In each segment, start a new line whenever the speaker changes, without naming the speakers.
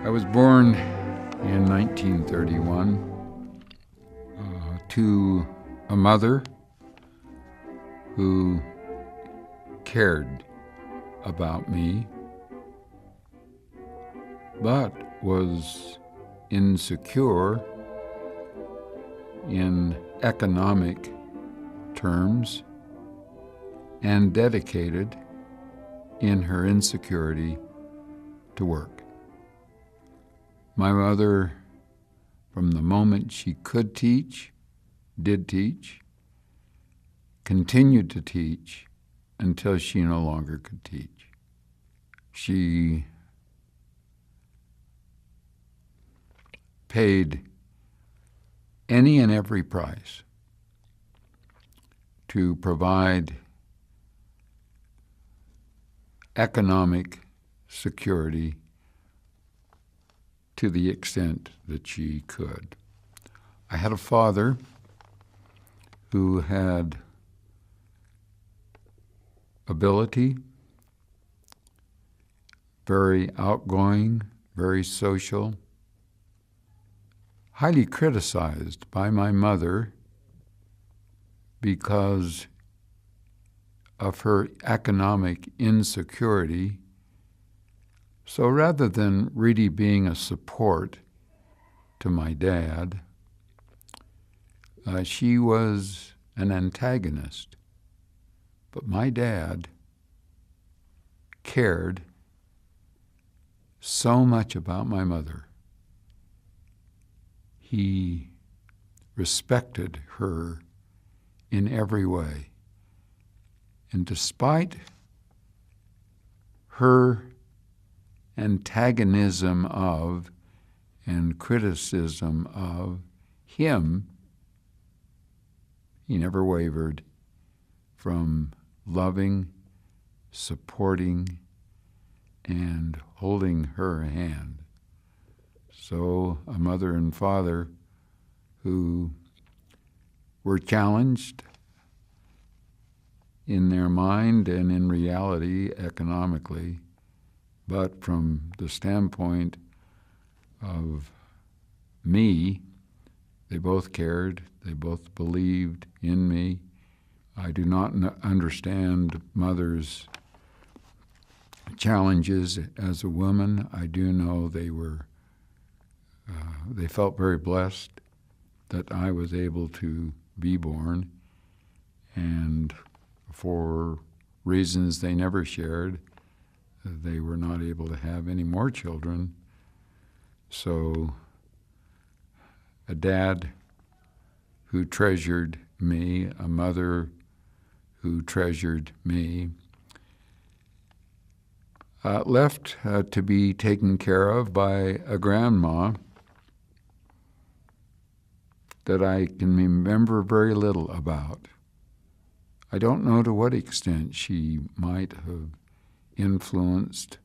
I was born in 1931 to a mother who cared about me, but was insecure in economic terms and dedicated in her insecurity to work. My mother, from the moment she could teach, did teach, continued to teach until she no longer could teach. She paid any and every price to provide economic security to the extent that she could. I had a father who had ability, very outgoing, very social, highly criticized by my mother because of her economic insecurity. So rather than really being a support to my dad, she was an antagonist. But my dad cared so much about my mother. He respected her in every way. And despite her antagonism of and criticism of him, he never wavered from loving, supporting, and holding her hand. So a mother and father who were challenged in their mind and in reality economically, but from the standpoint of me, they both cared, they both believed in me. I do not understand mother's challenges as a woman. I do know they felt very blessed that I was able to be born, and for reasons they never shared, they were not able to have any more children. So a dad who treasured me, a mother who treasured me, left to be taken care of by a grandma that I can remember very little about. I don't know to what extent she might have influenced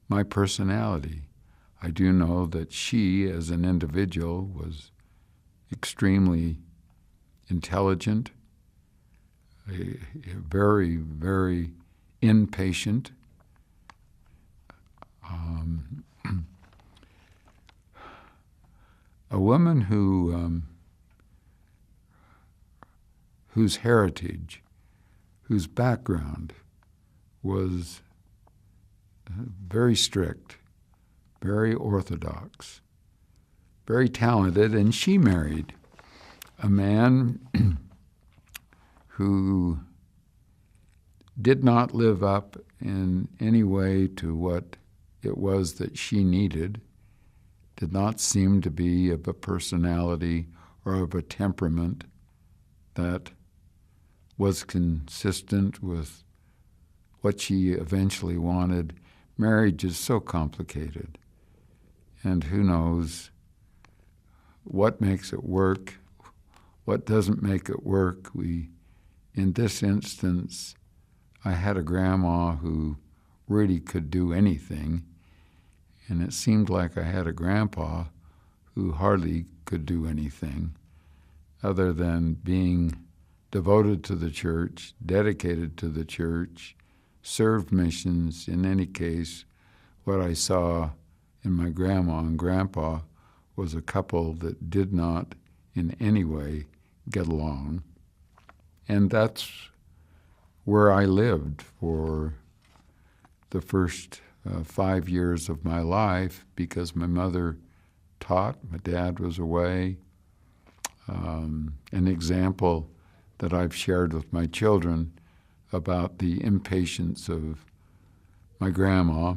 my personality. I do know that she, as an individual, was extremely intelligent, very, very impatient. A woman whose heritage, whose background was very strict, very orthodox, very talented, and she married a man who did not live up in any way to what it was that she needed, did not seem to be of a personality or of a temperament that was consistent with what she eventually wanted. Marriage is so complicated, and who knows what makes it work, what doesn't make it work. In this instance, I had a grandma who really could do anything, and it seemed like I had a grandpa who hardly could do anything other than being devoted to the church, dedicated to the church, served missions. In any case, what I saw and my grandma and grandpa was a couple that did not in any way get along. And that's where I lived for the first 5 years of my life, because my mother taught, my dad was away. An example that I've shared with my children about the impatience of my grandma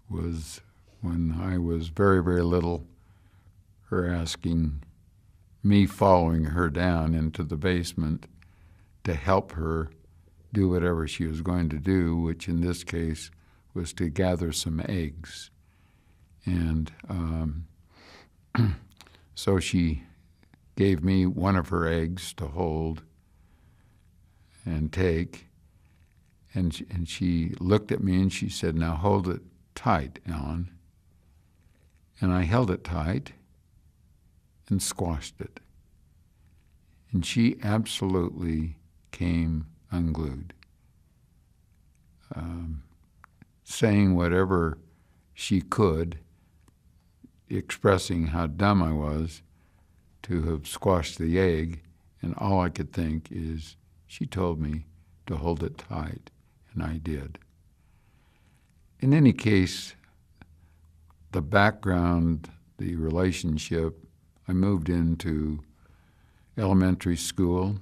was when I was very, very little, her asking me, following her down into the basement to help her do whatever she was going to do, which in this case was to gather some eggs. And so she gave me one of her eggs to hold and take, and she looked at me and she said, "Now hold it tight, Alan." And I held it tight and squashed it. And she absolutely came unglued, saying whatever she could, expressing how dumb I was to have squashed the egg, and all I could think is she told me to hold it tight, and I did. In any case, the background, the relationship, I moved into elementary school,